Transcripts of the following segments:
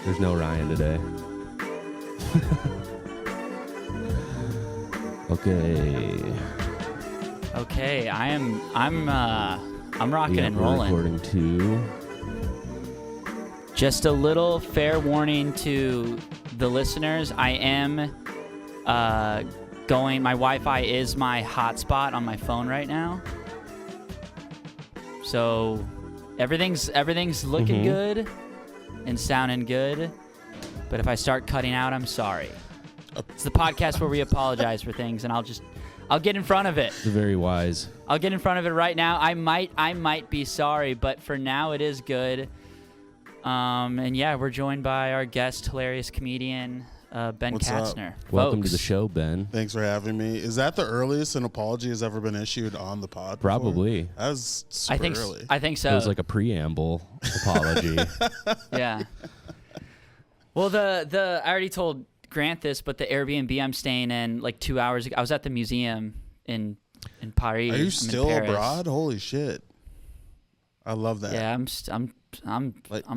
There's no Ryan today. Okay, I'm rocking and rolling. Recording too. Just a little fair warning to the listeners. I am going. My Wi-Fi is my hotspot on my phone right now, so everything's looking good and sounding good. But if I start cutting out, I'm sorry. It's the podcast where we apologize for things, and I'll get in front of it. Very wise. I'll get in front of it right now. I might be sorry, but for now it is good. And yeah, we're joined by our guest, hilarious comedian Ben What's Katzner. Welcome Folks. to the show, Ben. Thanks for having me. Is that the earliest an apology has ever been issued on the pod? Probably. Before? That was super early. I think so. It was like a preamble apology. Yeah. Well, I already told Grant this, but the Airbnb I'm staying in like 2 hours ago, I was at the museum in Paris. Are you I'm still in Paris. abroad? Holy shit! I love that. Yeah, I'm You're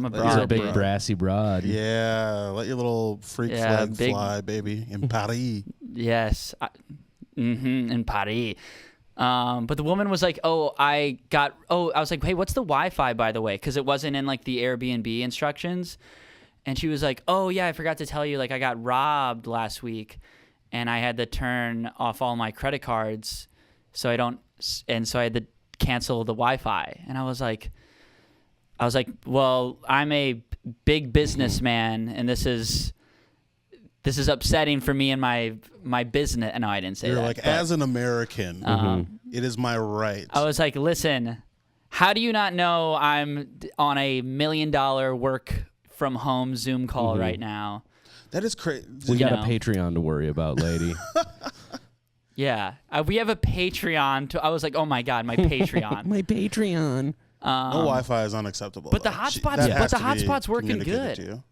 abroad. a big dude. brassy broad. Yeah, let your little freak flag fly, baby, in Paris. Yes. In Paris. But the woman was like, I was like, hey, what's the Wi-Fi, by the way? Because it wasn't in like the Airbnb instructions. And she was like, oh, yeah, I forgot to tell you, like I got robbed last week and I had to turn off all my credit cards so I had to cancel the Wi-Fi. And I was like, well, I'm a big businessman and this is upsetting for me and my business. No, I didn't say You're that. like, as an American, it is my right. I was like, listen, how do you not know I'm on a $1 million work from home Zoom call right now? That is crazy. We got a Patreon to worry about, lady. Yeah. We have a Patreon. I was like, oh my God, my Patreon. My Patreon. No Wi-Fi is unacceptable. But the though. hotspot's- That but has the to be hotspot's working communicated good. to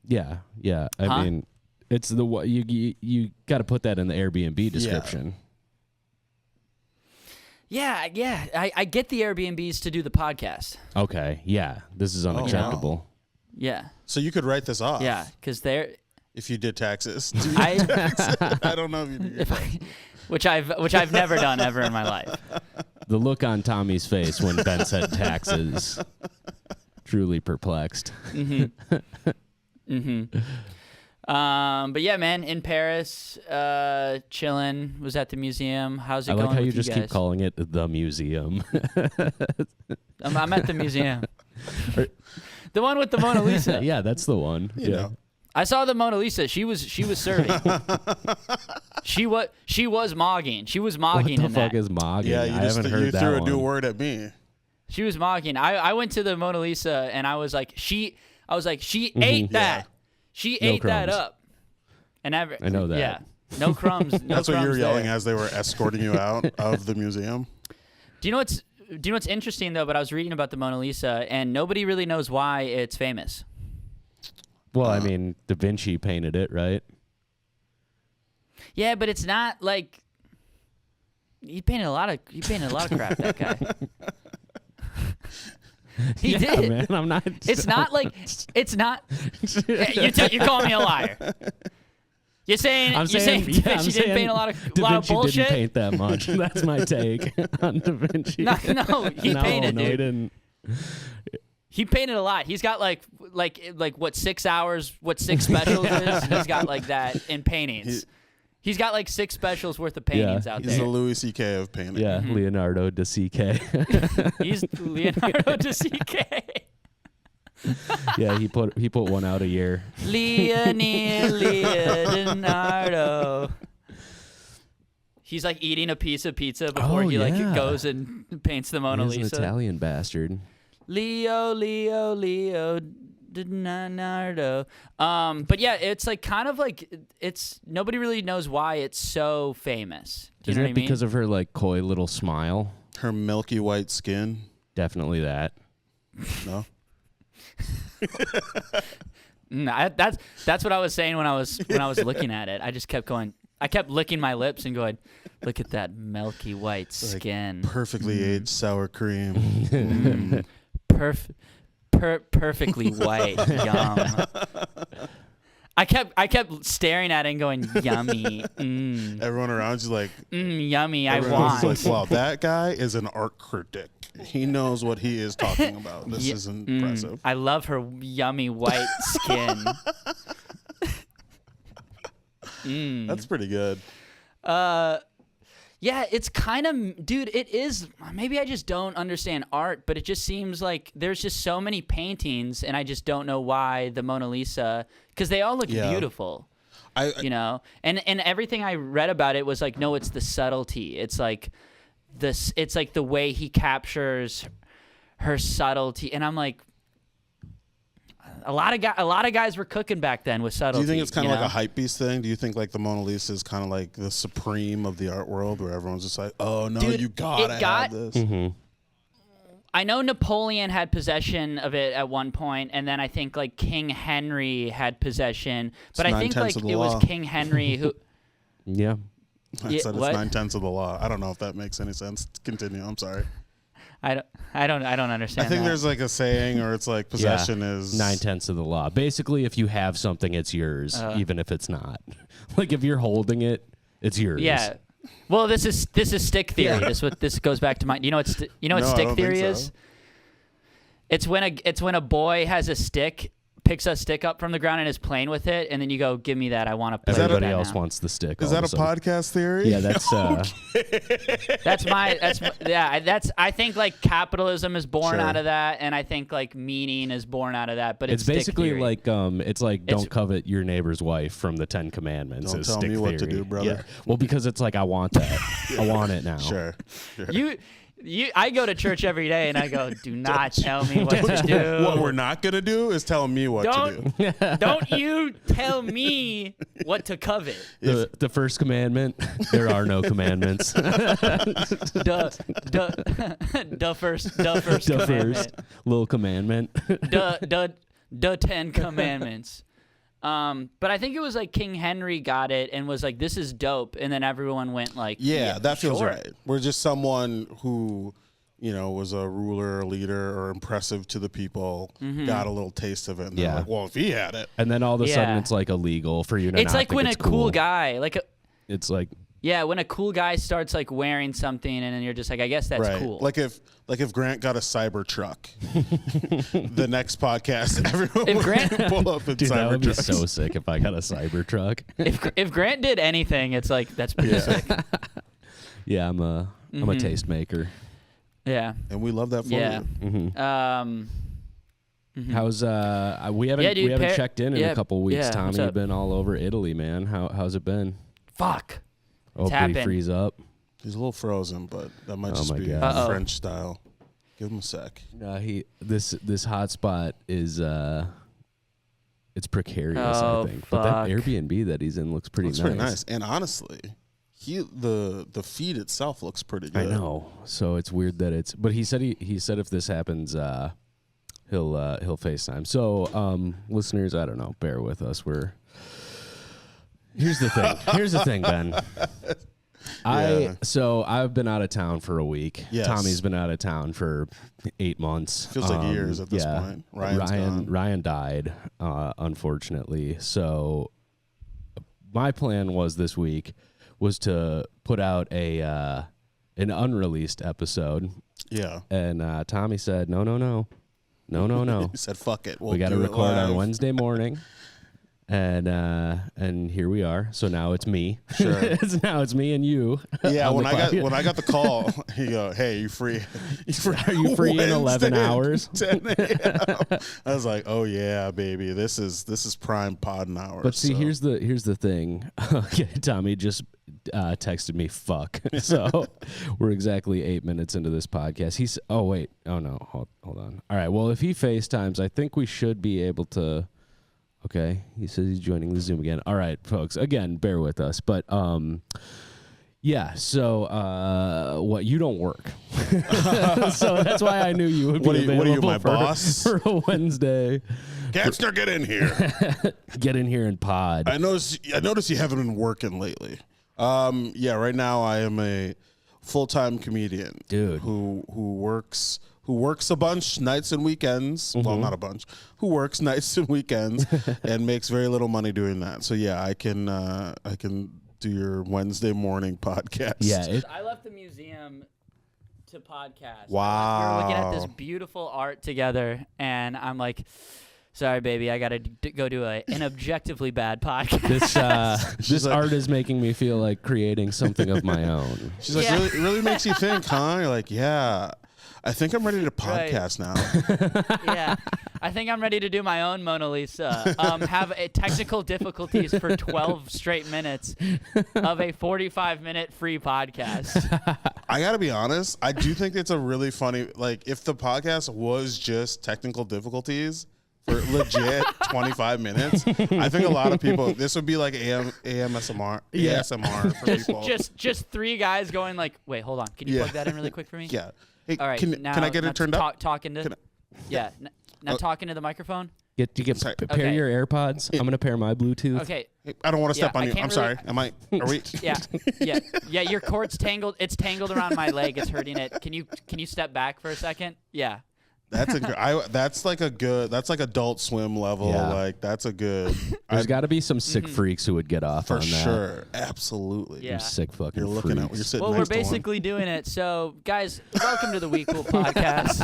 you. Yeah. I mean, it's you got to put that in the Airbnb description. Yeah. I get the Airbnbs to do the podcast. Okay. Yeah. This is unacceptable. Yeah. So you could write this off. Yeah. Because they're... If you did taxes. I don't know if you did. which I've never done ever in my life. The look on Tommy's face when Ben said taxes. Truly perplexed. But yeah, man, in Paris, chilling, was at the museum. How's it I going like how with you just guys? keep calling it the museum. I'm at the museum. The one with the Mona Lisa. Yeah, that's the one. You know. I saw the Mona Lisa. She was serving. she was mogging. She was mogging What in the fuck that. is mogging? Yeah, I haven't heard you that threw one. a new word at me. She was mogging. I went to the Mona Lisa and I was like, she ate that. She No ate that crumbs. up. And I know that. Yeah. No crumbs. No That's what you were crumbs yelling there. as they were escorting you out of the museum. Do you know what's interesting though? But I was reading about the Mona Lisa, and nobody really knows why it's famous. Well, I mean, Da Vinci painted it, right? Yeah, but it's not like he painted a lot of crap. That guy. He did. Man, I'm not. It's not like it's not. You call me a liar. You're saying I'm you're saying, saying yeah, Da Vinci didn't paint a lot of Da Vinci bullshit. didn't paint that much. That's my take on Da Vinci. No, he painted, No, dude. he didn't. He painted a lot. He's got like what 6 hours? What 6 specials is? He's got like that in paintings. He's got like 6 specials worth of paintings out He's there. the Louis C.K. of painting. Yeah, Leonardo da CK. He's Leonardo da CK. Yeah, he put one out a year. Leonardo. He's like eating a piece of pizza before he like goes and paints the Mona He's Lisa. an Italian bastard. Leonardo. But yeah, it's like kind of like it's nobody really knows why it's so famous. Do you Isn't know it what I mean? because of her like coy little smile? Her milky white skin. Definitely that. No? That's what I was saying when I was looking at it. I just kept going. I kept licking my lips and going, "Look at that milky white skin, Perfectly aged sour cream. perfect, perfectly white. Yum. I kept staring at it and going, yummy. Everyone around you's like, yummy. I want. Like, wow, that guy is an art critic. He knows what he is talking about. This is impressive. I love her yummy white skin. That's pretty good. Yeah, it's kind of, dude, it is, maybe I just don't understand art, but it just seems like there's just so many paintings, and I just don't know why the Mona Lisa, because they all look beautiful, and everything I read about it was like, no, it's the subtlety. It's like it's like the way he captures her subtlety, and I'm like, a lot of guys were cooking back then with subtlety. Do you think it's kind of like a hypebeast thing? Do you think like the Mona Lisa is kind of like the supreme of the art world, where everyone's just like, oh no, dude, you gotta have this? Mm-hmm. I know Napoleon had possession of it at one point, and then I think like King Henry had possession, but I think like it was King Henry who. Yeah. I said it's 9/10 of the law. I don't know if that makes any sense. Continue. I'm sorry. I don't understand. I think there's like a saying, or it's like possession is 9/10 of the law. Basically, if you have something, it's yours, even if it's not. Like if you're holding it, it's yours. Yeah. Well, this is stick theory. Yeah. This goes back to my. You know what stick theory is? It's when a boy has a stick, picks a stick up from the ground and is playing with it, and then you go, "Give me that! I want to play." Everybody else wants the stick. Is that a podcast theory? Yeah, that's. I think like capitalism is born out of that, and I think like meaning is born out of that. But it's basically theory. like don't covet your neighbor's wife from the 10 Commandments. Don't tell me what to do, brother. Yeah. Well, because it's like I want that. I want it now. Sure. I go to church every day and I go, do not tell me what to do. What we're not going to do is tell me what to do. Don't you tell me what to covet. The first commandment, there are no commandments. The first commandment. Little commandment. The 10 Commandments. But I think it was like King Henry got it and was like, this is dope. And then everyone went like, yeah, that feels right. We're just someone who, was a ruler or leader or impressive to the people, got a little taste of it. And they're like, well, if he had it. And then all of a sudden it's like illegal for you to It's not like think when it's a cool guy, it's like. Yeah, when a cool guy starts like wearing something and then you're just like, I guess that's cool. Like if Grant got a cyber truck, the next podcast, everyone would pull up in Dude, cyber that would be trucks. so sick if I got a cyber truck. If Grant did anything, it's like, that's pretty sick. Yeah, I'm a tastemaker. Yeah. And we love that for you. Mm-hmm. How's we haven't checked in a couple weeks. Tommy, you've been all over Italy, man. How's it been? Fuck. Oh, did he freeze up? He's a little frozen, but that might just be French style. Give him a sec. No, this hotspot is it's precarious, I think. But that Airbnb that he's in looks pretty nice. Pretty nice. And honestly, the feed itself looks pretty good. I know. So it's weird that it's. But he said if this happens, he'll FaceTime. So listeners, I don't know. Bear with us. Here's the thing, Ben. I've been out of town for a week. Yes. Tommy's been out of town for 8 months. Feels like years at this point. Ryan died, unfortunately. So my plan was this week was to put out an unreleased episode. Yeah. And Tommy said, no. He said, fuck it. We got to record on Wednesday morning. And here we are. So now it's me. Sure. Now it's me and you. Yeah. When I got the call, he go, "Hey, you free? Are you free in 11 hours?" 10 a.m. I was like, "Oh yeah, baby. This is prime podding hours." But see, here's the thing. Okay, Tommy just texted me. Fuck. So we're exactly 8 minutes into this podcast. Hold on. All right. Well, if he FaceTimes, I think we should be able to. Okay, he says he's joining the Zoom again. All right, folks, again, bear with us. But, what, you don't work. So that's why I knew you would be available. What are you, my boss? For a Wednesday. Katzner, get in here. Get in here and pod. I notice you haven't been working lately. Right now I am a full-time comedian. Dude. Who works who works a bunch nights and weekends. Well, not a bunch. Who works nights and weekends and makes very little money doing that. So yeah, I can do your Wednesday morning podcast. Yeah, I left the museum to podcast. Wow. We were looking at this beautiful art together, and I'm like, sorry, baby, I got to go do an objectively bad podcast. This art is making me feel like creating something of my own. She's like, it really makes you think, huh? You're like, yeah, I think I'm ready to podcast now. Yeah, I think I'm ready to do my own Mona Lisa. Have technical difficulties for 12 straight minutes of a 45-minute free podcast. I got to be honest. I do think it's a really funny, like, if the podcast was just technical difficulties for legit 25 minutes, I think a lot of people, this would be like ASMR for people. Just three guys going like, wait, hold on. Can you plug that in really quick for me? Yeah. Hey, all right. can I get it turned up? Talking to talking to the microphone. Pair your AirPods. I'm gonna pair my Bluetooth. Okay. Hey, I don't want to step on you. I'm sorry. Are we? Yeah. Your cord's tangled. It's tangled around my leg. It's hurting it. Can you step back for a second? Yeah. That's like Adult Swim level. Yeah. Like that's a good. There's got to be some sick freaks who would get off for on that. sure. Absolutely. Yeah. Some sick fucking. You're looking freaks. at. You're sitting. Well, next we're basically doing it. So, guys, welcome to the We Cool Podcast,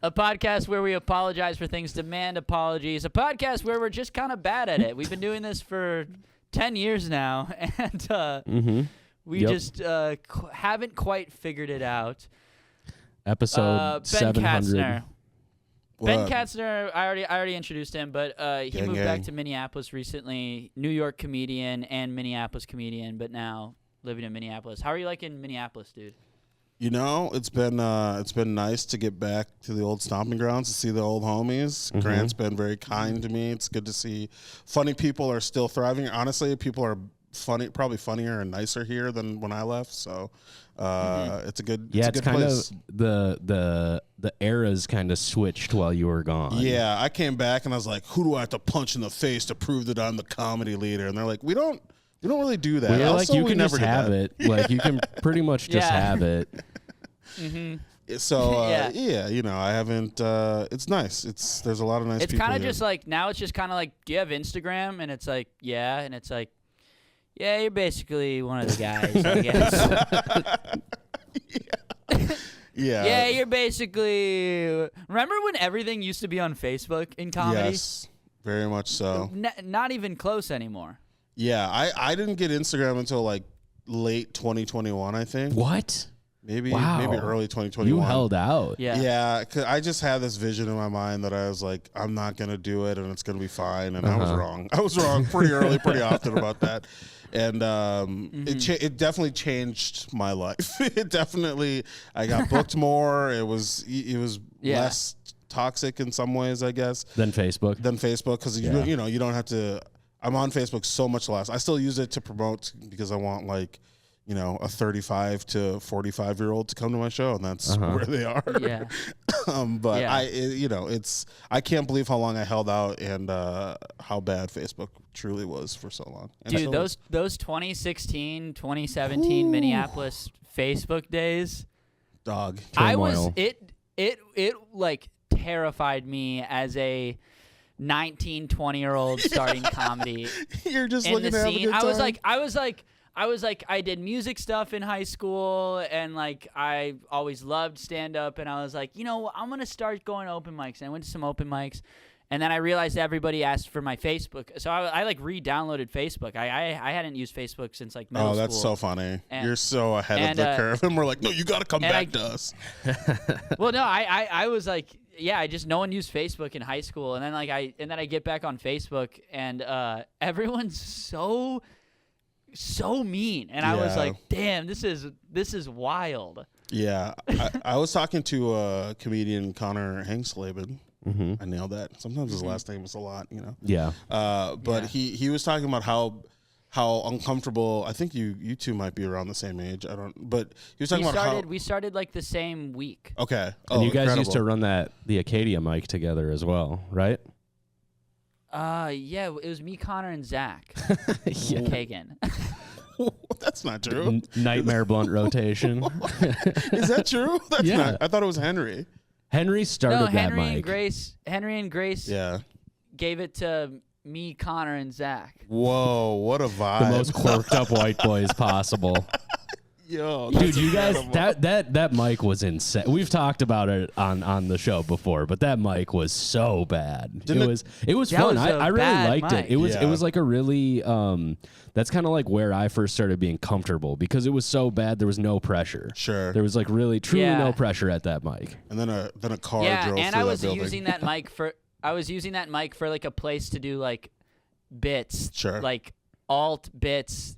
a podcast where we apologize for things, demand apologies, a podcast where we're just kind of bad at it. We've been doing this for 10 years now, and we just haven't quite figured it out. Episode Ben 700. Katzner. Ben What? Katzner, I already introduced him, but he Gang, moved back gang. to Minneapolis recently. New York comedian and Minneapolis comedian, but now living in Minneapolis. How are you liking Minneapolis, dude? You know, it's been nice to get back to the old stomping grounds to see the old homies. Grant's been very kind to me. It's good to see funny people are still thriving. Honestly, people are probably funnier and nicer here than when I left. So it's a good Yeah, it's a good kind place. of the eras kind of switched while you were gone. Yeah, I came back and I was like, who do I have to punch in the face to prove that I'm the comedy leader? And they're like, we don't really do that. Well, Also, like you we can never just did have that. it. Like you can pretty much just have it. So Yeah. you know, I haven't. It's nice. There's a lot of nice. It's people kind of here. just like now. It's just kind of like, do you have Instagram? And it's like, yeah. And it's like, yeah, you're basically one of the guys, I guess. Yeah. Yeah, you're basically. Remember when everything used to be on Facebook in comedy? Yes, very much so. Not even close anymore. Yeah, I didn't get Instagram until like late 2021, I think. What? Maybe Wow. early 2021. You held out. Yeah. Yeah, 'cause I just had this vision in my mind that I was like, I'm not gonna do it, and it's gonna be fine. And I was wrong. I was wrong pretty early, pretty often about that. And it definitely changed my life. It definitely, I got booked more. It was less toxic in some ways, I guess, Then Facebook. because you know you don't have to. I'm on Facebook so much less. I still use it to promote because I want like, you know, a 35 to 45-year-old to come to my show, and that's where they are. Yeah. But Yeah. I can't believe how long I held out and how bad Facebook truly was for so long. And Dude, so- those 2016, 2017 Minneapolis Facebook days, dog. I was Turmoil. it like terrified me as a 19, 20-year-old starting comedy You're just in looking the to have a scene. good time. I was like, I did music stuff in high school, and like I always loved stand up, and I was like, you know, I'm gonna start going to open mics. And I went to some open mics, and then I realized everybody asked for my Facebook, so I like re-downloaded Facebook. I hadn't used Facebook since like middle Oh, school. that's so funny. And- You're so ahead of the curve, and we're like, no, you got to come back to us. Well, no, I was like, yeah, I just no one used Facebook in high school, and then I get back on Facebook, and everyone's so mean, and I was Yeah. like, damn, this is wild. Yeah, I was talking to comedian Connor Hengsleben. I nailed that. Sometimes his last name is a lot, you know. Yeah. But he was talking about how uncomfortable. I think you two might be around the same age. I don't. But he was talking about We started like the same week. Okay. And you guys used to incredible. run the Acadia mic together as well, right? Yeah, it was me, Connor, and Zach Yeah. Kagan. That's not true. Nightmare blunt rotation. Is that true? That's Yeah. not. I thought it was Henry. Henry started No, that Henry mic. Henry and Grace Yeah. gave it to me, Connor, and Zach. Whoa, what a vibe. The most quirked up white boys possible. Yo, Dude, you guys, that mic was insane. We've talked about it on the show before, but that mic was so bad. It was That fun. was I a really bad liked it. mic. It Yeah. was like a really that's kind of like where I first started being comfortable because it was so bad there was no pressure. Sure. There was like really truly Yeah. no pressure at that mic. And then a car Yeah, drove and through I that was building. using that mic for like a place to do like bits, Sure. like alt bits.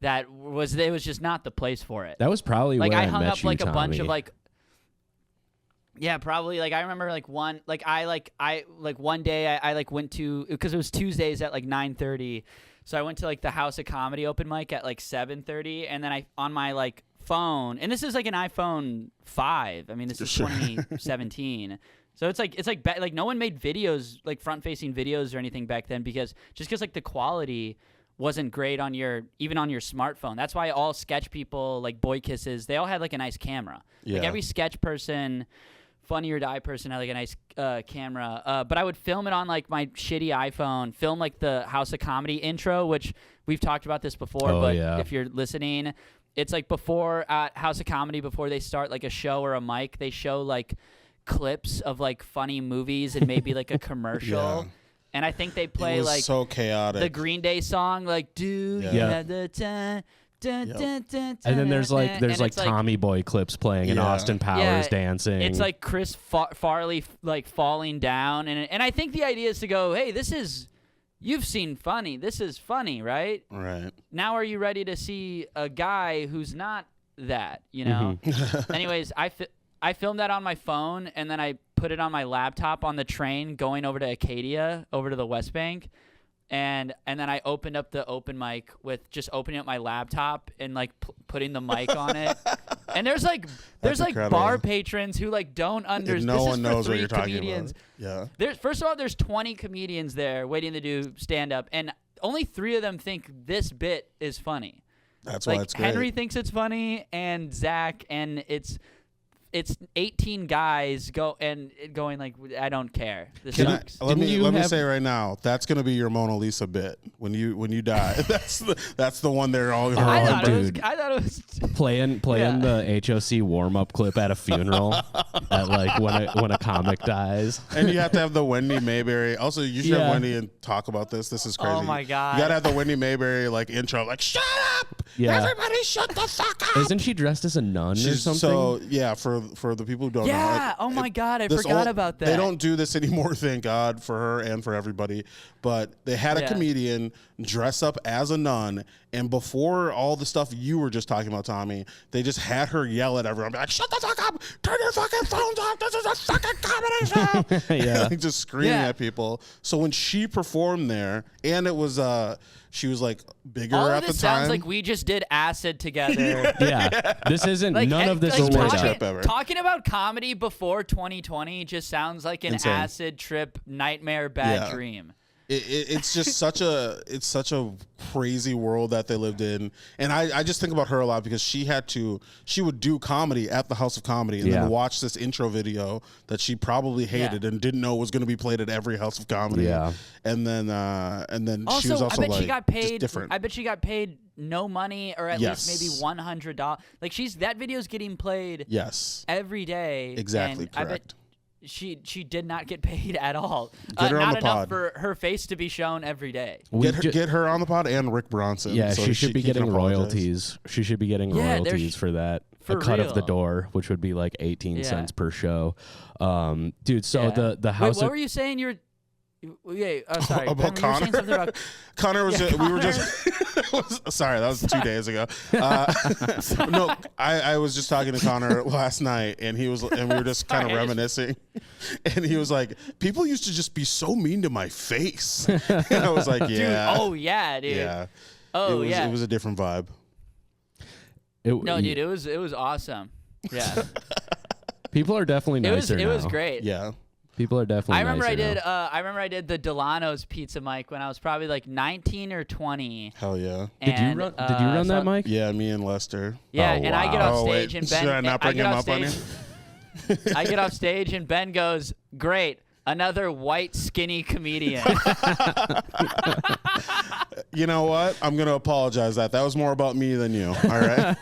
It was just not the place for it. That was probably Like where I I hung met up you, like a bunch of Tommy. like. Yeah, probably. Like I remember like one like I one day I like went to because it was Tuesdays at like 9:30, so I went to like the House of Comedy open mic at like 7:30, and then I on my like phone, and this is like an iPhone 5. I mean, this is Sure. 2017. So it's like no one made videos like front facing videos or anything back then because like the quality wasn't great on your smartphone. That's why all sketch people like Boy Kisses, they all had like a nice camera. Like Yeah. every sketch person, Funny or Die person had like a nice camera. But I would film it on like my shitty iPhone, film like the House of Comedy intro, which we've talked about this before, Oh, but yeah. if you're listening, it's like before at House of Comedy, before they start like a show or a mic, they show like clips of like funny movies and maybe like a commercial. Yeah. And I think they play it was like so chaotic. the Green Day song, like "Do You Yeah. Have the Time?" Dun, Yep. dun, dun, And then dun, there's dun, like and it's Tommy Boy clips playing and Yeah. Austin Powers Yeah, dancing. It's like Chris Farley like falling down, and I think the idea is to go, hey, you've seen funny. This is funny, right? Right. Now are you ready to see a guy who's not that? You know. Anyways, I filmed that on my phone, and then I put it on my laptop on the train going over to Acadia, over to the West Bank. And then I opened up the open mic with just opening up my laptop and like putting the mic on it. And there's like incredible. bar patrons who like don't understand. No This one is for knows what 3 you're talking comedians. about. Yeah. First of all, there's 20 comedians there waiting to do stand up, and only 3 of them think this bit is funny. That's why Like it's great. Henry thinks it's funny, and Zach, and it's 18 guys going like, I don't care. This sucks. Let me have- say right now, that's gonna be your Mona Lisa bit when you die. that's the one they're all gonna I remember. thought it was playing Yeah. the HOC warm up clip at a funeral at like when a comic dies. And you have to have the Wendy Mayberry. Also, you should Yeah. have Wendy and talk about this. This is crazy. Oh my God. You gotta have the Wendy Mayberry like intro, like shut up, Yeah. everybody, shut the fuck up. Isn't she dressed as a nun or She's- something? So yeah, for the people who don't know, Yeah. like, Oh my God, I this forgot old- about that. They don't do this anymore, thank God, for her and for everybody. But they had a Yeah. comedian dress up as a nun, and before all the stuff you were just talking about, Tommy, they just had her yell at everyone, be like, "Shut the fuck up! Turn your fucking phones off! This is a fucking comedy show!" Yeah. Like, just screaming Yeah. at people. So when she performed there, and it was she was like bigger All at of the this time. sounds like we just did acid together. Yeah, this isn't. Like, none of this like is made talking- up. trip ever. Talking about comedy before 2020 just sounds like an Insane. acid trip, nightmare, bad Yeah. dream. It's just such a crazy world that they lived in, and I just think about her a lot because she would do comedy at the House of Comedy and Yeah. then watch this intro video that she probably hated and didn't know was going to be played at every House of Comedy. Yeah. and then Also, she was also I bet like she got just paid. different. I bet she got paid no money, or at Yes. least maybe $100. Like that video's getting played Yes, every day. exactly and I bet correct. she did not get paid at all. Get her on not the enough pod. for her face to be shown every day. Get her on the pod and Rick Bronson. Yeah, so she should be he can getting apologize. royalties. She should be getting Yeah, there's- royalties for that. for a cut of the real. door, which would be like 18 Yeah. cents per show. Dude, so Yeah. the House Wait, what of were you saying? Yeah. Oh, sorry. About Ben, were you saying Connor? something about Connor was. Yeah, We were just. Sorry, that was 2 days ago. No, I was just talking to Connor last night, and we were just kind of Sorry, I just- reminiscing, and he was like, "People used to just be so mean to my face," and I was like, dude? "Yeah, Oh yeah, dude. yeah." Oh yeah. It was a different vibe. No, dude, it was awesome. Yeah. People are definitely nicer it was now. great. Yeah, People are definitely I remember nicer now. I remember I did the Delano's pizza mic when I was probably like 19 or 20. hell yeah, Did you And, run that so- mic? yeah. Me and Lester. Yeah, Oh, and I get wow. off Oh, stage wait. and Should Ben. I not I bring get him off up on stage. you? I get off stage and Ben goes, "Great, another white skinny comedian." You know what? I'm gonna apologize. That was more about me than you. All right.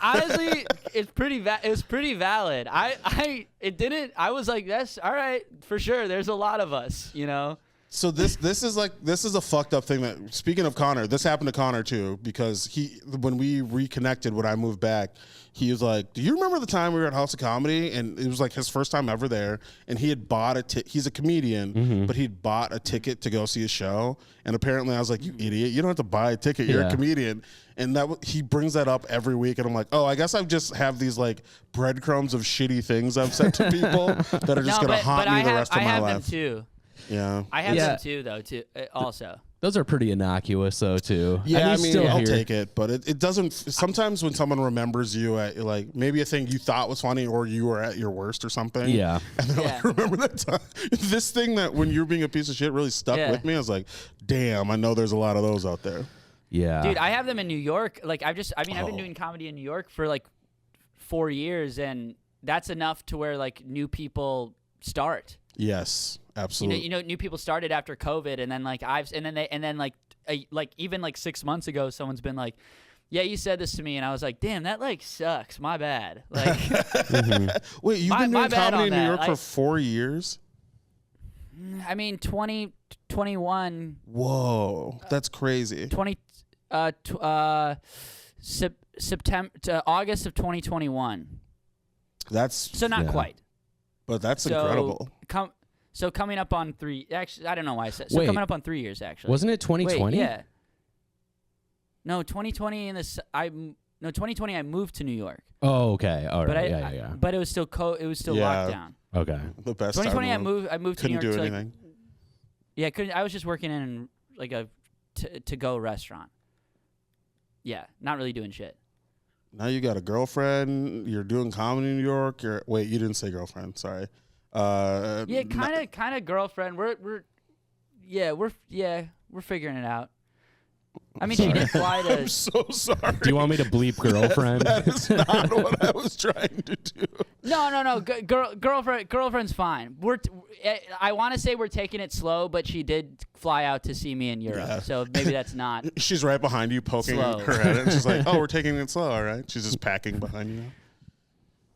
Honestly, it's pretty. It was pretty valid. I was like, that's all right for sure. There's a lot of us, you know. So this is a fucked up thing that, speaking of Connor, this happened to Connor too, because when we reconnected when I moved back, he was like, "Do you remember the time we were at House of Comedy?" And it was like his first time ever there, and he had bought he's a comedian, but he'd bought a ticket to go see a show, and apparently I was like, "You idiot, you don't have to buy a ticket, you're a comedian." And he brings that up every week, and I'm like, "Oh, I guess I just have these like breadcrumbs of shitty things I've said to people that are just gonna haunt me the rest of my life." I have them too. Yeah, I have them too, though. Also, those are pretty innocuous, though. Too. Yeah, I mean, still I'll here. take it, but it doesn't. Sometimes when someone remembers you at like maybe a thing you thought was funny, or you were at your worst or something. Yeah, and they're like, "Remember that time? This thing that when you were being a piece of shit really stuck with me." I was like, "Damn, I know there's a lot of those out there." Yeah, dude, I have them in New York. Like, I've been doing comedy in New York for like 4 years, and that's enough to where like new people start. Yes, absolutely. You know, new people started after COVID, and then like even like 6 months ago, someone's been like, "Yeah, you said this to me," and I was like, "Damn, that like sucks. My bad." Like, Wait, you've been doing comedy in New York for 4 years? I mean, 2021. Whoa, that's crazy. September to August of 2021. That's so not quite. But that's incredible. So coming up on 3. Actually, I don't know why I said. So coming up on 3 years, actually. Wasn't it 2020? Yeah. No, 2020 2020 I moved to New York. Oh, okay. All right. But yeah. But it was still lockdown. Okay. The best. 2020 I moved to New York. Couldn't do anything. anything. I was just working in like a to-go restaurant. Yeah, not really doing shit. Now you got a girlfriend. You're doing comedy in New York. Wait, you didn't say girlfriend. Sorry. Kind of girlfriend. We're figuring it out. I mean, she did fly to. I'm so sorry. Do you want me to bleep girlfriend? That is not what I was trying to do. No. Girlfriend's fine. I want to say we're taking it slow, but she did fly out to see me in Europe, so maybe that's not. She's right behind you, poking her head, and she's like, "Oh, we're taking it slow, all right." She's just packing behind you.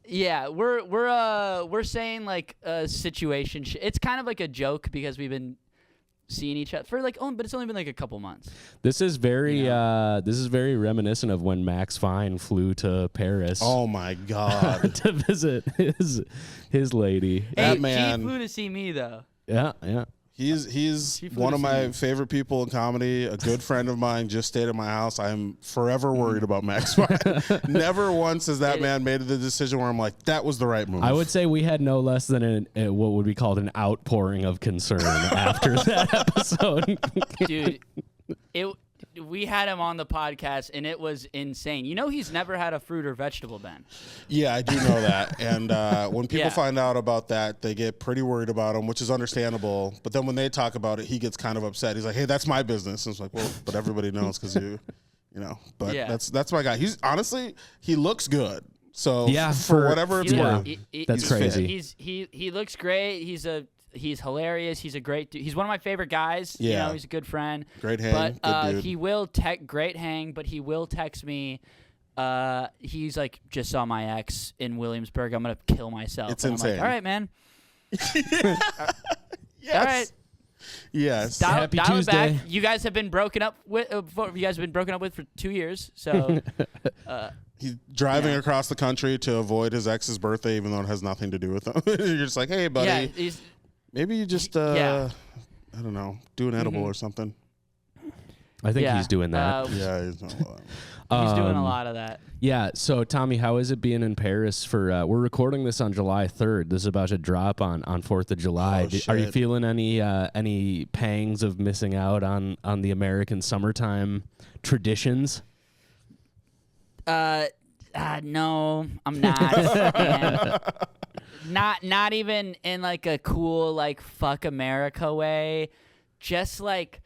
Yeah, we're saying like a situation. It's kind of like a joke because we've been seeing each other for like but it's only been like a couple months. This is very reminiscent of when Max Fine flew to Paris. Oh my God. To visit his lady. Hey, that man, she flew to see me though. Yeah. He's one of my favorite people in comedy. A good friend of mine just stayed at my house. I'm forever worried about Max Fine. Never once has that man made the decision where I'm like, that was the right move. I would say we had no less than what would be called an outpouring of concern after that episode. Dude, we had him on the podcast, and it was insane. You know he's never had a fruit or vegetable, Ben. Yeah, I do know that. And when people find out about that, they get pretty worried about him, which is understandable. But then when they talk about it, he gets kind of upset. He's like, "Hey, that's my business." And it's like, well, but everybody knows because you know. But that's my guy. He's honestly, he looks good. So for whatever it's worth, that's crazy. He looks great. He's hilarious. He's a great dude. He's one of my favorite guys. Yeah. You know, he's a good friend. Great hang. But good dude. he will great hang, but he will text me. He's like, "Just saw my ex in Williamsburg. I'm gonna kill myself." It's and insane. I'm like, "All right, man." Yes. All right. Yes. Happy dial it Tuesday. back. You guys have been broken up with. You guys have been broken up with for 2 years. So. He's driving across the country to avoid his ex's birthday, even though it has nothing to do with him. You're just like, "Hey, buddy." Yeah. Maybe you just, I don't know, do an edible or something. I think he's doing that. Yeah, he's doing a lot. He's doing a lot of that. Yeah. So, Tommy, how is it being in Paris for? We're recording this on July 3rd. This is about to drop on 4th of July. Are you feeling any pangs of missing out on the American summertime traditions? No, I'm not. And not even in like a cool like fuck America way. Just like,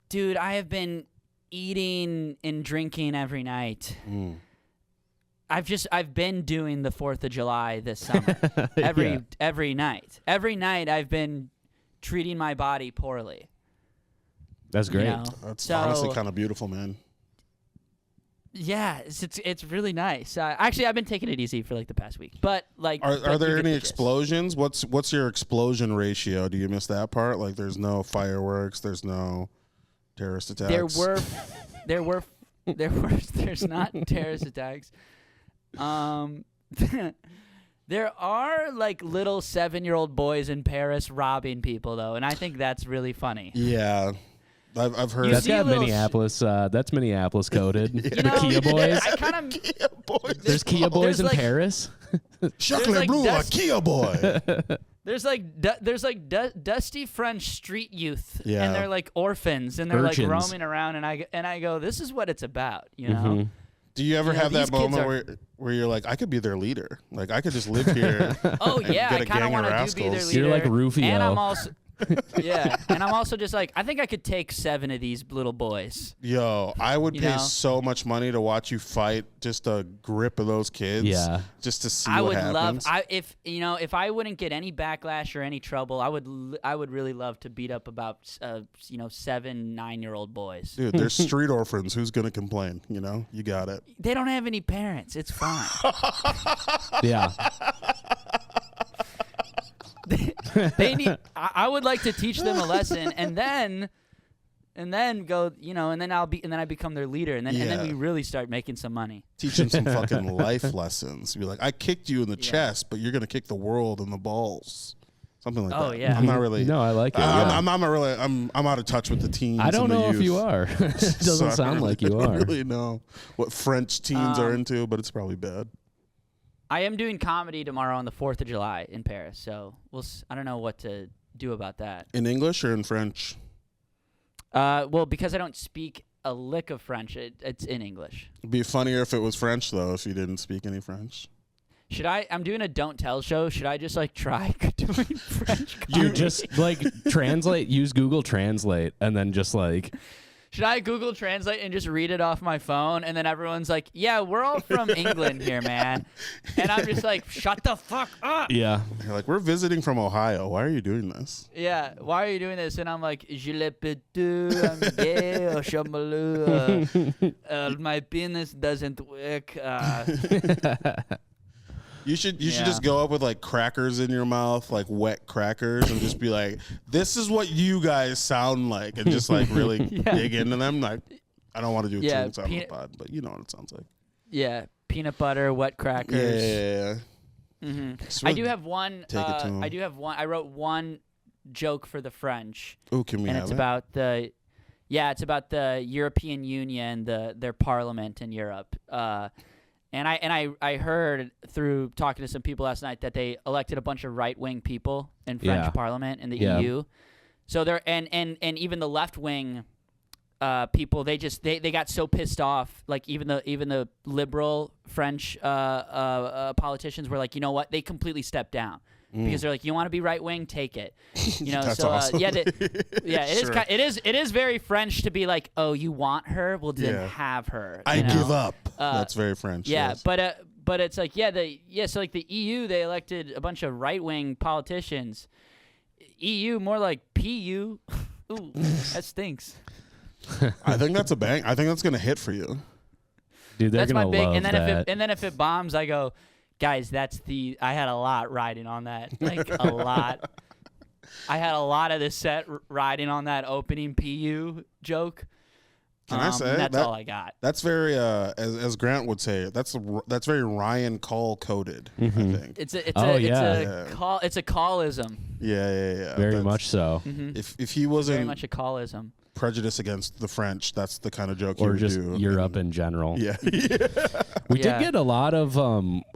dude, I have been eating and drinking every night. I've been doing the 4th of July this summer. Every night. Every night I've been treating my body poorly. That's great. You know? That's So- honestly kind of beautiful, man. Yeah, it's really nice. Actually, I've been taking it easy for like the past week. But like, Are there you get any the gist. explosions? What's your explosion ratio? Do you miss that part? Like, there's no fireworks. There's no terrorist attacks. There's not terrorist attacks. There are like little 7-year-old boys in Paris robbing people though, and I think that's really funny. Yeah. I've heard. You That's see got little Minneapolis. That's Minneapolis coded. You The know, Kia boys. I kind of Kia boys. There's Kia boys in like- Paris. Chocolate like blue, a dust- Kia boy. there's dusty French street youth, Yeah. and they're like orphans, and they're Urchins. like roaming around, and I go, this is what it's about, you know. Mm-hmm. Do you ever You know, have that these kids moment where you're like, I could be their leader. Like, I could just live here. Oh yeah, get I a kind of gang of want to be their rascals. leader. You're like Rufio. And I'm also and I'm also just like, I think I could take 7 of these little boys. Yo, I would You pay know? so much money to watch you fight just a grip of those kids. Yeah. Just to see I what would happens. love if I wouldn't get any backlash or any trouble, I would really love to beat up about 7, 9-year-old boys. Dude, there's street orphans. Who's going to complain? You know, you got it. They don't have any parents. It's fine. Yeah. They need. I would like to teach them a lesson, and then go, and then I become their leader, and then Yeah. we really start making some money. Teach them some fucking life lessons. Be like, I kicked you in the Yeah. chest, but you're going to kick the world in the balls. Something like Oh, that. yeah. I'm not really. No, I like it. I'm, yeah. I'm not really. I'm out of touch with the teens. I don't and the know if youth. you are. It doesn't So I sound don't like you are. really know what French teens are into, but it's probably bad. I am doing comedy tomorrow on the 4th of July in Paris, so I don't know what to do about that. In English or in French? Well, because I don't speak a lick of French, it's in English. It'd be funnier if it was French, though, if you didn't speak any French. Should I'm doing a don't tell show. Should I just like try doing French comedy? You just like use Google Translate, and then just like. Should I Google Translate and just read it off my phone, and then everyone's like, "Yeah, we're all from England here, man," and I'm just like, "Shut the fuck up!" Yeah. You're like, we're visiting from Ohio. Why are you doing this? Yeah, why are you doing this? And I'm like, "Je le peux tout, I'm gay, or chamalou, my penis doesn't work." You should Yeah. just go up with like crackers in your mouth, like wet crackers, and just be like, "This is what you guys sound like," and just like really Yeah. dig into them. Like, I don't want to do Yeah, tunes on the pod, but you know what it sounds like. Yeah, peanut butter, wet crackers. Yeah. hmm Just I really do have one. take it to 'em. I do have one. I wrote one joke for the French, Ooh, can we and have it's it? about the. Yeah, it's about the European Union, their parliament in Europe. And I heard through talking to some people last night that they elected a bunch of right-wing people in French Yeah. parliament in the Yeah. EU. So they're and even the left-wing people, they got so pissed off. Like even the liberal French politicians were like, you know what? They completely stepped down. Because they're like, you want to be right wing, take it, you know. That's so awesome. yeah, it is very French to be like, oh, you want her? Well, then Yeah. have her. I you know? give up. That's very French. Yeah, yes. but it's like so like the EU, they elected a bunch of right wing politicians. EU more like PU. Ooh, that stinks. I think that's a bang. I think that's gonna hit for you. Dude, they're That's my gonna big. love And then that. if it bombs, I go, guys, I had a lot riding on that, like a lot. I had a lot of this set riding on that opening PU joke. Can I say that's that- all I got. That's very, as Grant would say, that's very Ryan Call coded. I think. It's a Yeah. call. It's a callism. Yeah. Very That's- much so. If he Very wasn't much a callism. prejudiced against the French, that's the kind of joke he Or would just do. Europe in general. Yeah. We did Yeah. get a lot of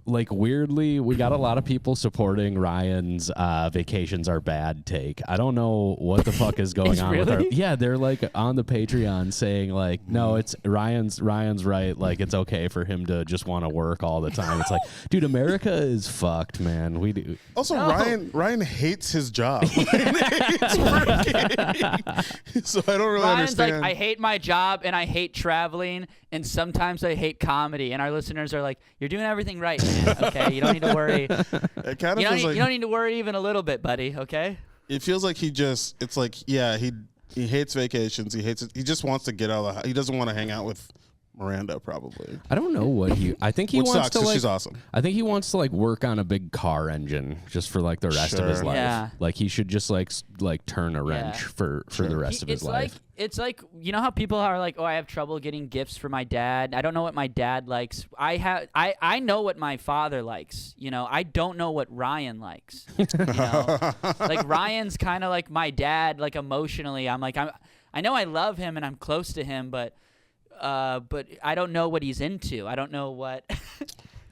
weirdly, we got a lot of people supporting Ryan's vacations are bad take. I don't know what the fuck is going on with our. Really? Yeah, they're like on the Patreon saying like, no, it's Ryan's right. Like it's okay for him to just want to work all the time. It's like, dude, America is fucked, man. We do. Also, No. Ryan hates his job. Ryan hates working. So I don't really Ryan's understand. like, I hate my job and I hate traveling and sometimes I hate comedy. And our listeners are like, you're doing everything right, man. Okay, you don't need to worry. It kind of You feels like don't need to worry even a little bit, buddy. Okay. it feels like it's like, yeah, he hates vacations. He hates it. He just wants to get out of the house. He doesn't want to hang out with Miranda, probably. I don't know what I think he Which wants sucks, to 'cause like. she's awesome. I think he wants to like work on a big car engine just for like the rest of his Sure. life. Yeah. Like he should just like turn a wrench for the rest of his life. It's like, you know how people are like, oh, I have trouble getting gifts for my dad. I don't know what my dad likes. I know what my father likes. You know, I don't know what Ryan likes. You know? Like Ryan's kind of like my dad, like emotionally. I'm like, I know I love him and I'm close to him, but I don't know what he's into. I don't know what.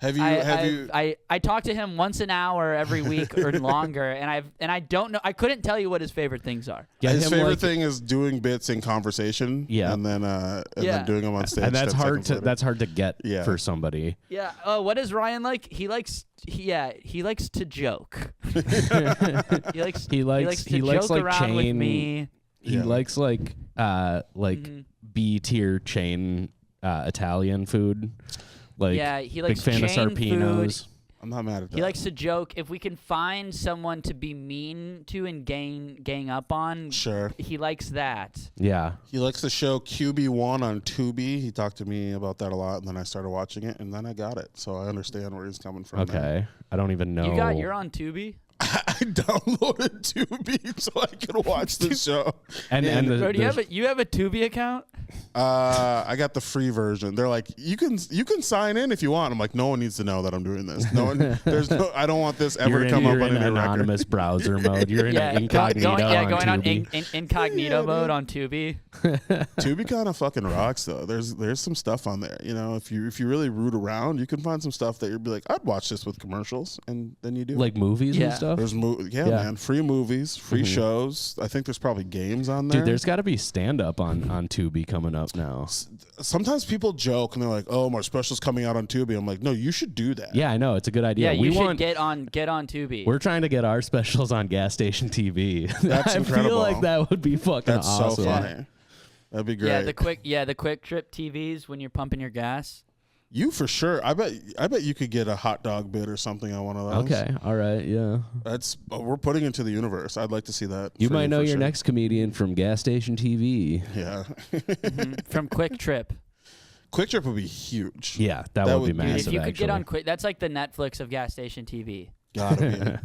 I talk to him once an hour every week or longer, and I don't know. I couldn't tell you what his favorite things are. His favorite thing is doing bits in conversation. Yeah, and then doing them on stage. And that's hard to get for somebody. Yeah. Oh, what does Ryan like? He likes to joke. he likes to joke like around chain, with me. He likes like B tier chain Italian food. Like, yeah, he likes big fan of chain Sarpinos. Food. I'm not mad at that. He likes to joke. If we can find someone to be mean to and gang up on, sure, he likes that. Yeah. He likes the show QB1 on Tubi. He talked to me about that a lot, and then I started watching it, and then I got it. So I understand where he's coming from. Okay. There. I don't even know. You're on Tubi? I downloaded Tubi so I could watch the show. Bro, you have a Tubi account? I got the free version. They're like, you can sign in if you want. I'm like, no one needs to know that I'm doing this. I don't want this ever to come up on any anonymous browser mode. You're in incognito. Going on Tubi. incognito mode on Tubi. Tubi kind of fucking rocks though. There's some stuff on there. You know, if you really root around, you can find some stuff that you'd be like, I'd watch this with commercials, and then you do. Like movies and stuff. There's man, free movies, free shows. I think there's probably games on there. Dude, there's got to be stand up on Tubi coming up now. Sometimes people joke and they're like, "Oh, my special's coming out on Tubi." I'm like, "No, you should do that." Yeah, I know, it's a good idea. Yeah, you should get on Tubi. We're trying to get our specials on gas station TV. That's incredible. I feel like that would be fucking awesome. That's so funny. That'd be great. Yeah, the quick trip TVs when you're pumping your gas. You for sure. I bet you could get a hot dog bid or something on one of those. Okay. All right. Yeah. We're putting into the universe. I'd like to see that. You might know your next comedian from gas station TV. Yeah. From Quick Trip. Quick Trip would be huge. Yeah, that would be massive. If you could get on Quick, that's like the Netflix of gas station TV. Gotta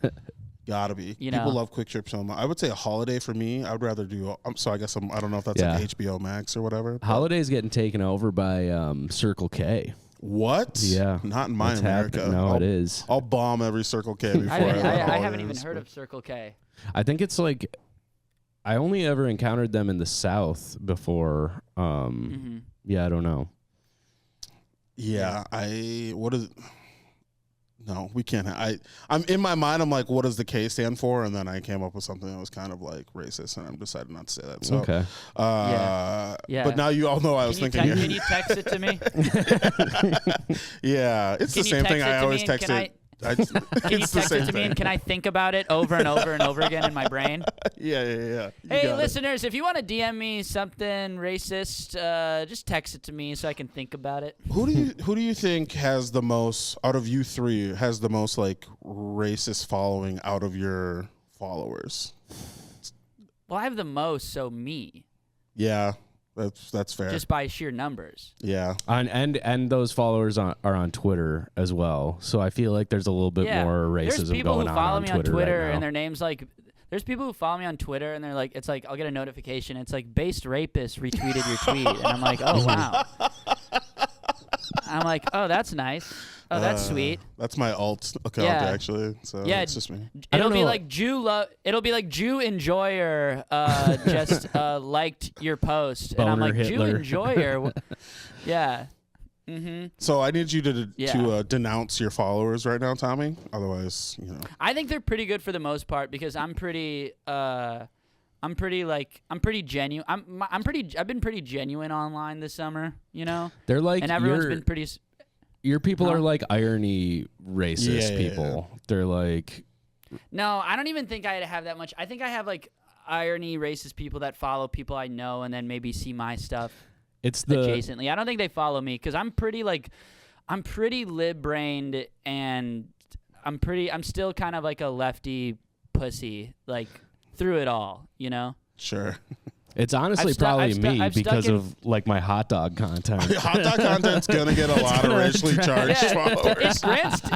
be. You People know? love Quick Trip so much. I would say a holiday for me. I would rather do. I guess I don't know if that's like HBO Max or whatever. Holiday's getting taken over by Circle K. What? Yeah. Not in my America. No, it is. I'll bomb every Circle K before I haven't even heard of Circle K. I think it's like I only ever encountered them in the South before. Yeah, I don't know. Yeah, No, we can't. I'm in my mind. I'm like, what does the K stand for? And then I came up with something that was kind of like racist, and I decided not to say that. So, okay. Yeah. But now you all know I was thinking. Can you text it to me? Yeah, it's the same thing. I always text it. Can you text it to me, and can I think about it over and over and over again in my brain? Yeah. Hey, listeners, if you want to DM me something racist, just text it to me so I can think about it. Who do you think has the most out of you three has the most like racist following out of your followers? Well, I have the most, so me. Yeah. That's fair. Just by sheer numbers. Yeah. And those followers are on Twitter as well. So I feel like there's a little bit more racism going on Twitter. There's people who follow me on Twitter and their name's like. There's people who follow me on Twitter and they're like, it's like I'll get a notification. It's like based rapist retweeted your tweet, and I'm like, oh wow. I'm like, oh, that's nice. Oh, that's sweet. That's my alt account actually. So it's just me. It'll be like Jew enjoyer just liked your post, Boner and I'm like Hitler. Jew enjoyer. Yeah. Mm-hmm. So I need you to denounce your followers right now, Tommy. Otherwise, I think they're pretty good for the most part because I'm pretty genuine. I've been pretty genuine online this summer, They're like, and everyone's been pretty. Your people are like irony racist people. Yeah. They're like. No, I don't even think I have that much. I think I have like irony, racist people that follow people I know and then maybe see my stuff It's adjacently. I don't think they follow me because I'm pretty lib-brained and I'm still kind of like a lefty pussy, like through it all, you know? Sure. It's honestly probably me because of like my hot dog content. Hot dog content's gonna get a lot of racially charged followers.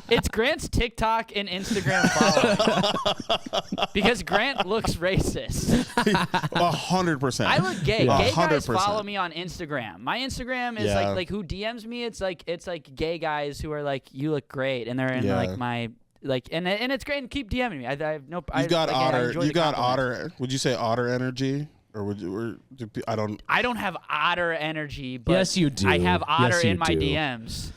It's Grant's TikTok and Instagram following because Grant looks racist. 100%. I look gay. Gay guys 100%. follow me on Instagram. My Instagram is like who DMs me. It's like gay guys who are like, you look great, and they're in like my. Like and it's great, and keep DMing me. I have no. You got otter. You got otter. Would you say otter energy, or would you? I don't. I don't have otter energy, but yes, you do. I have otter yes, in my do. DMs.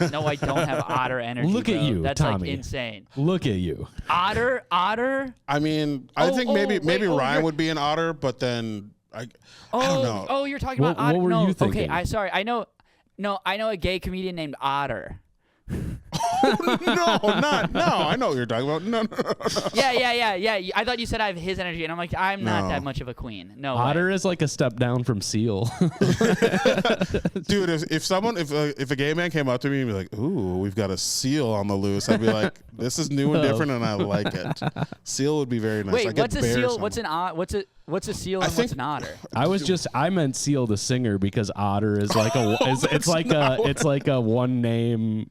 No, I don't have otter energy. Look at you, That's Tommy. like insane. Look at you. Otter. I mean, I think maybe Ryan you're... would be an otter, but then I don't know. Oh, you're talking about otter. What were you thinking? Okay, sorry. I know a gay comedian named Otter. No, I know what you're talking about. No. Yeah. I thought you said I have his energy, and I'm like, I'm not that much of a queen. No. Otter is like a step down from seal. Dude, if a gay man came up to me and be like, "Ooh, we've got a seal on the loose," I'd be like, "This is new and different, and I like it." Seal would be very nice. Wait, what's a seal? What's a seal and what's an otter? I meant Seal the singer because Otter is like it's like a one name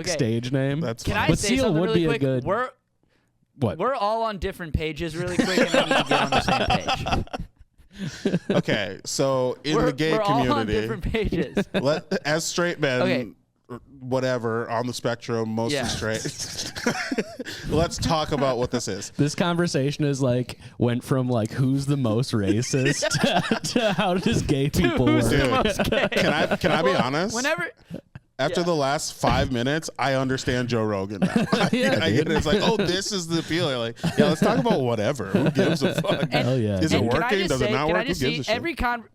stage name. That's Can fine. I But say Seal something would really be quick? a good. What? We're all on different pages really quick, and I need to get on the same page. Okay, so in the gay we're community, all on different pages. as straight men, Okay. whatever on the spectrum, mostly straight. Let's talk about what this is. This conversation is like went from like who's the most racist to how does gay people who's work. the most gay? Can I be honest? After the last 5 minutes, I understand Joe Rogan now. I get it. It's like, oh, this is the appeal. You're like, yeah, let's talk about whatever. Who gives a fuck? Hell yeah. Is it working? Does it not work? Who gives a shit?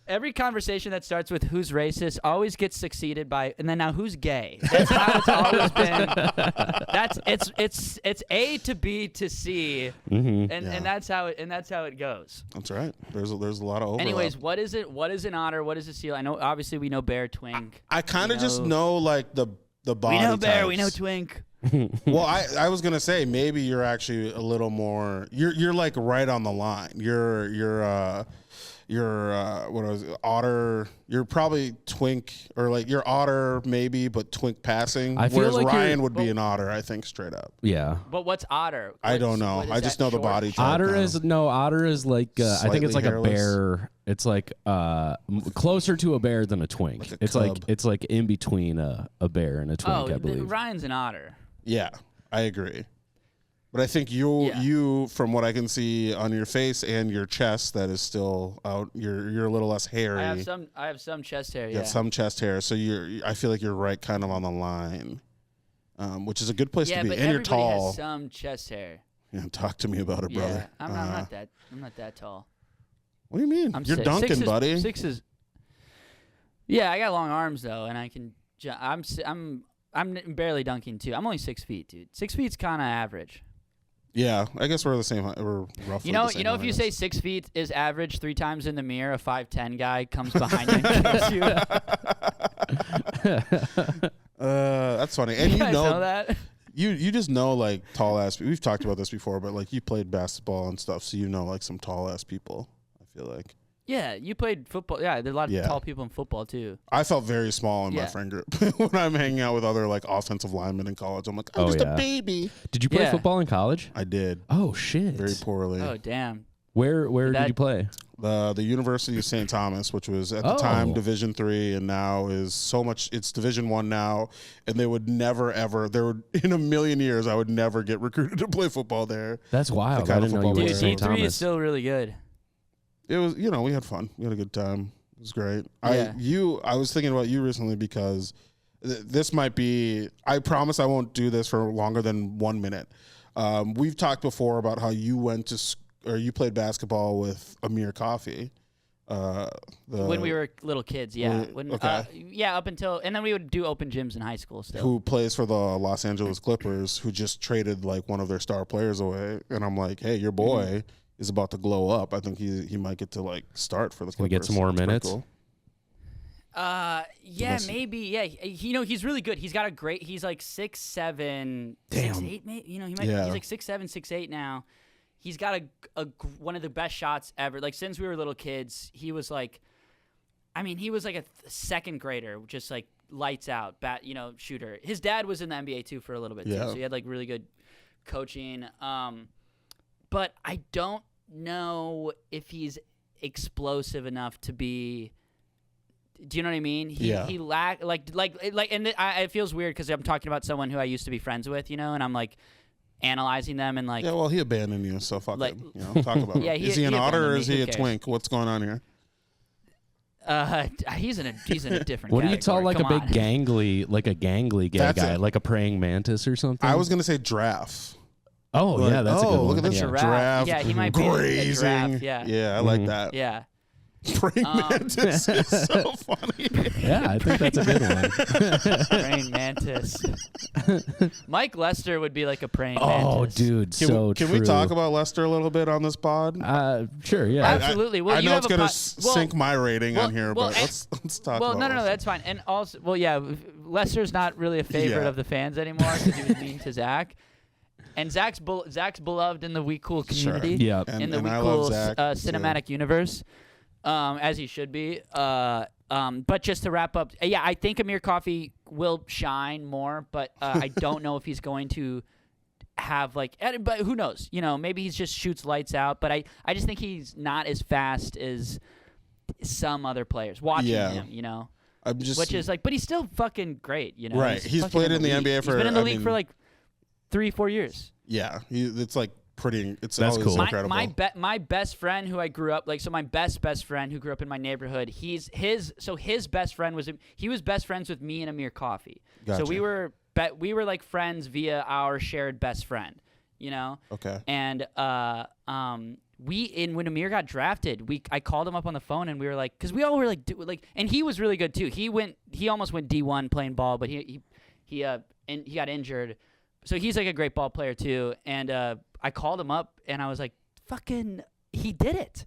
Every conversation that starts with who's racist always gets succeeded by, and then now who's gay? That's how it's always been. It's A to B to C, and that's how it goes. That's right. There's a lot of overlap. Anyways, what is it? What is an otter? What is a seal? I know. Obviously, we know bear, twink. I kind of just know like the body. We know bear. types. We know twink. Well, I was gonna say maybe you're actually a little more. You're like right on the line. You're what was it, otter? You're probably twink or like you're otter maybe, but twink passing. I feel whereas like Ryan would be an otter, I think, straight up. Yeah. But what's otter? I don't know. I just know the body type. Otter is like I think it's like hairless. a bear. It's like closer to a bear than a twink. Like it's like in between a bear and a twink, I believe. Ryan's an otter. Yeah, I agree. But I think you, from what I can see on your face and your chest, that is still out. You're a little less hairy. I have some chest hair. You have some chest hair, so I feel like you're right, kind of on the line, which is a good place to be. But and you're tall. Has some chest hair. Yeah, talk to me about it, brother. I'm not that tall. What do you mean? You're dunking, buddy. Six is. Yeah, I got long arms though, and I can. I'm barely dunking too. I'm only 6 feet, dude. 6 feet's kind of average. Yeah, I guess we're the same height. We're roughly the same if you say 6 feet is average, 3 times in the mirror, a 5'10" guy comes behind you and kills you. That's funny. And you guys know that? You just know like tall ass. We've talked about this before, but like you played basketball and stuff, so you know like some tall ass people. I feel like. Yeah, you played football. Yeah, there's a lot of tall people in football too. I felt very small in my friend group when I'm hanging out with other like offensive linemen in college. I'm like, I'm just a baby. Did you play football in college? I did. Oh shit. Very poorly. Oh damn. Where did you play? The University of St. Thomas, which was at the time Division III, and now is so much. It's Division I now, and they would never ever. There would in a million years, I would never get recruited to play football there. That's wild. I didn't know you were Dude, St. Thomas. D3 is still really good. It was, we had fun. We had a good time. It was great. Yeah. I was thinking about you recently because this might be. I promise I won't do this for longer than 1 minute. We've talked before about how you went to or you played basketball with Amir Coffey. When we were little kids, yeah. Up until and then we would do open gyms in high school still. Who plays for the Los Angeles Clippers? Who just traded like one of their star players away? And I'm like, hey, your boy. is about to glow up. I think he might get to like start for the Clippers. Can we get some more That's pretty minutes? cool. Yeah, maybe. Yeah, he's really good. He's got a great. He's like 6'7", 6'8", maybe. He might. Yeah. He's like 6'7", 6'8" now. He's got one of the best shots ever. Like since we were little kids, he was like, he was like a second grader, just like lights out, shooter. His dad was in the NBA too for a little bit too, so he had like really good coaching. But I don't know if he's explosive enough to be. Do you know what I mean? He lack and it feels weird because I'm talking about someone who I used to be friends with, and I'm like analyzing them and like. Yeah, well, he abandoned you, so fuck him. Talk about him. Is he an otter or is he a twink? What's going on here? He's in a different. What do you call like Come a big on. gangly gay guy, like a praying mantis or something? I was gonna say giraffe. Oh yeah, that's a good one. Look at this Giraffe. Yeah, he might be a grazing. giraffe. Yeah, I like that. Yeah. Praying mantis is so funny. Yeah, I think that's a good one. Praying mantis. Mike Lester would be like a praying Oh, mantis. dude, Can we talk about Lester a little bit on this pod? Sure, yeah. Absolutely. Well, I you know have it's gonna sink my rating on here, but let's talk. Well, about no, Lester. that's fine. And also, Lester's not really a favorite of the fans anymore because he was mean to Zach. And Zach's beloved in the We Cool community. Sure. Yeah. In the We I Cool love Zach, cinematic universe. As he should be. But just to wrap up, I think Amir Coffey will shine more, but I don't know if he's going to have but who knows? Maybe he just shoots lights out, but I just think he's not as fast as some other players. Watching him, I'm just, which is but he's still fucking great, Right. He's played in the NBA for. He's been in the league for 3-4 years. Yeah, it's like pretty. It's That's always cool. incredible. My best friend who I grew up my best friend who grew up in my neighborhood. His best friend was best friends with me and Amir Coffey. Gotcha. So we were like friends via our shared best friend. Okay. And when Amir got drafted, I called him up on the phone and we were like, because we all were and he was really good too. He almost went D1 playing ball, but he got injured. So he's like a great ball player too. And I called him up and I was like, fucking, he did it.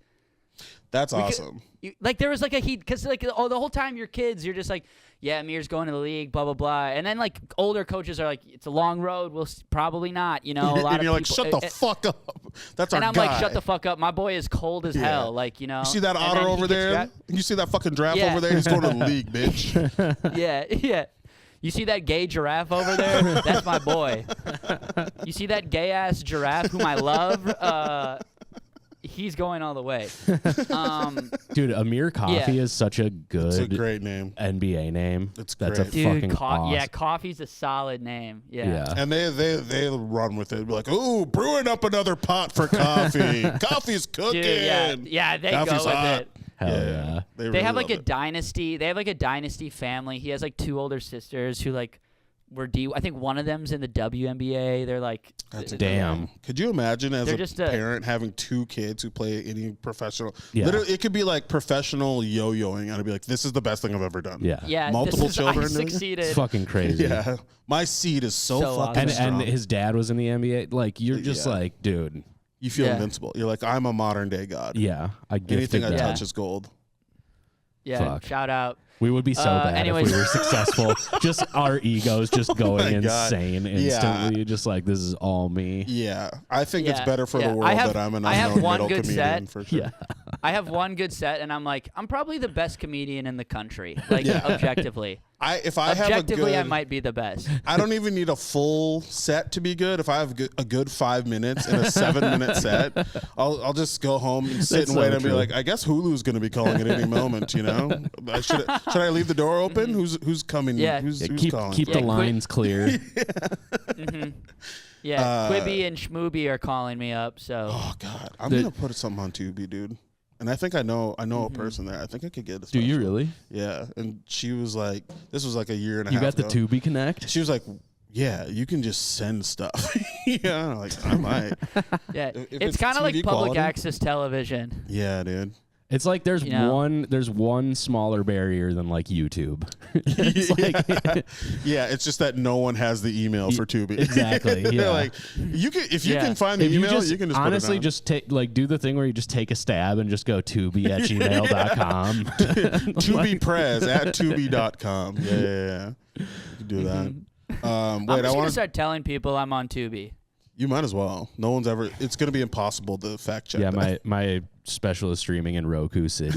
That's awesome. There was because the whole time you're kids, you're just like, yeah, Amir's going to the league, blah blah blah, and then older coaches are like, it's a long road, we'll probably not, a lot and of you're people, like, shut the fuck up. That's our guy. And I'm like, shut the fuck up. My boy is cold as hell. You see that otter over there? You see that fucking giraffe over there? He's going to the league, bitch. Yeah. You see that gay giraffe over there? That's my boy. You see that gay ass giraffe whom I love? He's going all the way. Dude, Amir Coffey is such a good. It's a great name. NBA name. It's That's great. a fucking awesome. Yeah, Coffey's a solid name. Yeah. And they run with it. Be like, ooh, brewing up another pot for coffee. Coffee's cooking. Dude, yeah, they Coffee's go with hot. it. Hell yeah. They They really have love a it. dynasty. They have a dynasty family. He has 2 older sisters who were I think one of them's in the WNBA. They're That's damn. Could you imagine as They're a just parent having 2 kids who play any professional? Yeah. Literally, it could be like professional yo-yoing, and I'd be like, "This is the best thing I've ever done." Yeah. Yeah, Multiple I children. succeeded. It's fucking crazy. Yeah. My seed is so So fucking awesome. strong. And his dad was in the NBA. You're just dude. You feel Yeah. invincible. You're like, I'm a modern day god. Yeah. I gifted Anything I that. touch is gold. Yeah, Fuck. shout out. We would be so bad anyways. if we were successful. Just our egos just going my God. insane instantly. Just this is all me. Yeah. I think it's Yeah, better for yeah. the world I have- that I'm an I have unknown one middle good comedian set. for sure. Yeah. I have one good set, and I'm probably the best comedian in the country. Yeah. Objectively. If I have a Objectively, good, I might be the best. I don't even need a full set to be good. If I have a good 5 minutes in a 7-minute set, I'll just go home and sit That's and wait so and be true. like, I guess Hulu's going to be calling at any moment. Should I leave the door open? Who's coming? Yeah. Who's Keep calling? keep for the me? lines clear. Yeah, Quibi and Schmooby are calling me up. So Oh God, I'm gonna put something on Tubi, dude. And I think I know a person there. I think I could get a Do special. you really? Yeah. And she was like, this was like a year and a You half got the ago. Tubi Connect? She was like, yeah, you can just send stuff. Yeah, I'm like, I might. yeah, If it's it's kind of like TV public quality. access television. Yeah, dude. It's like there's You know? one smaller barrier than like YouTube. It's like Yeah, it's just that no one has the email for Tubi. Exactly. Yeah. They're like, you can if you Yeah. can find the if email, you can just honestly put it just take do the thing where you just take a stab and just go tubi@gmail.com. tubiprez@tubi.com. Yeah. You can do that. I'm Wait, just gonna start telling people I'm on Tubi. You might as well. No one's ever. It's going to be impossible to fact check. Yeah, that. my special is streaming in Roku City.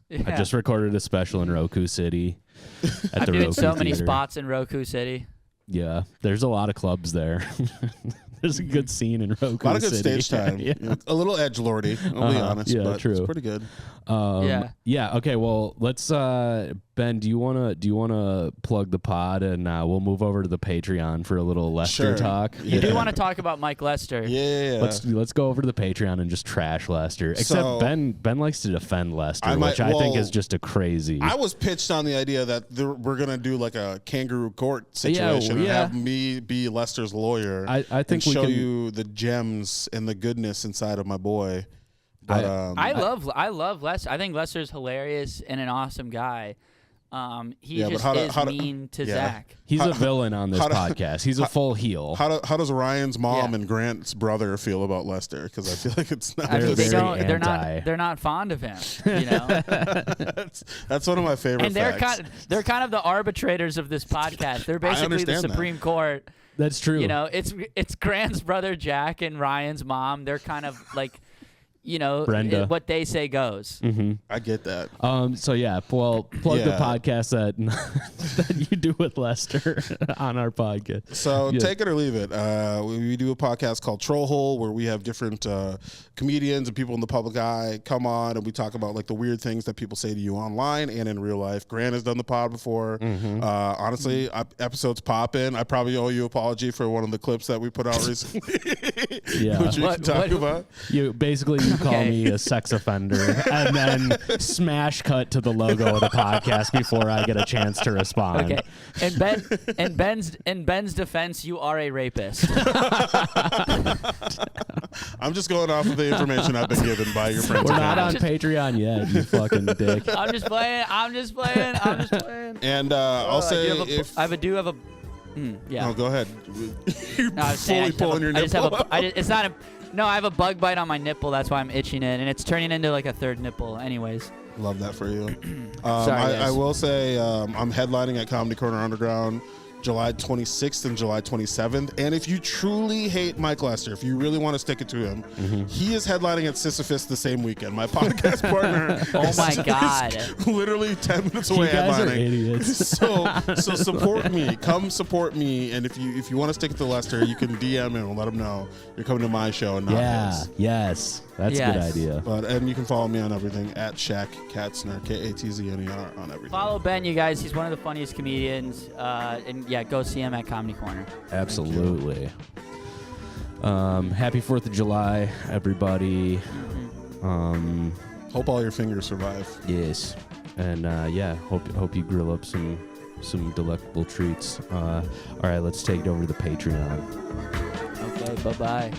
Yeah. I just recorded a special in Roku City at I'm the doing Roku so many Theater. spots in Roku City. Yeah, there's a lot of clubs there. There's a good scene in Roku A lot of good City. stage time. Yeah. A little edgelordy, I'll be honest. Yeah, but true. It's pretty good. Yeah. Okay. Well, let's. Ben, do you wanna plug the pod and we'll move over to the Patreon for a little Lester Sure. talk. You do want to talk about Mike Lester? Yeah. Let's go over to the Patreon and just trash Lester. Except So- Ben likes to defend Lester, I might- which I think well, is just a crazy. I was pitched on the idea that we're gonna do like a kangaroo court situation and yeah. have me be Lester's lawyer. I think and we show can you the gems and the goodness inside of my boy. But I love Lester. I think Lester's hilarious and an awesome guy. He Yeah, but just how is to- mean to yeah. Zach. He's a villain on this how to- podcast. He's a full heel. how does Ryan's mom Yeah. and Grant's brother feel about Lester? Because I feel like it's not. I They're mean, very they're anti. not fond of him. You know, that's one of my favorite. and they're facts. they're kind of the arbitrators of this podcast. They're basically the understand that. Supreme Court. That's true. You know, it's Grant's brother Jack and Ryan's mom. They're kind of like, you know, Brenda. what they say goes. I get that. So yeah, well, plug the Yeah. podcast that that you do with Lester on our podcast. So Yeah. take it or leave it. We do a podcast called Troll Hole where we have different comedians and people in the public eye come on and we talk about like the weird things that people say to you online and in real life. Grant has done the pod before. Honestly, episodes pop in. I probably owe you an apology for one of the clips that we put out recently. Yeah. Which we can talk about. You call Okay. me a sex offender and then smash cut to the logo of the podcast before I get a chance to respond. Okay. And Ben's defense, you are a rapist. I'm just going off of the information I've been given by your friends. We're and not on family. Patreon yet, you fucking dick. I'm just playing. And I'll say I do have a. Yeah. Oh, go ahead. You're No, I was saying, fully pulling your I just nipple. have it's not a. No, I have a bug bite on my nipple. That's why I'm itching it, and it's turning into like a third nipple. Anyways. Love that for you. Sorry, I guys. will say I'm headlining at Comedy Corner Underground July 26th and July 27th. And if you truly hate Mike Lester, if you really want to stick it to him, he is headlining at Sisyphus the same weekend. My podcast partner Oh my God. is literally 10 minutes You away guys are headlining. idiots. So support me. Come support me. And if you want to stick it to Lester, you can DM him and let him know you're coming to my show and not Yeah, his. yes. That's a good Yes. idea. And you can follow me on everything at Shaq Katzner, Katzner on everything. Follow Ben, you guys. He's one of the funniest comedians. And yeah, go see him at Comedy Corner. Absolutely. Happy 4th of July, everybody. Hope all your fingers survive. Yes. And yeah, hope you grill up some delectable treats. All right, let's take it over to the Patreon. Okay, bye-bye.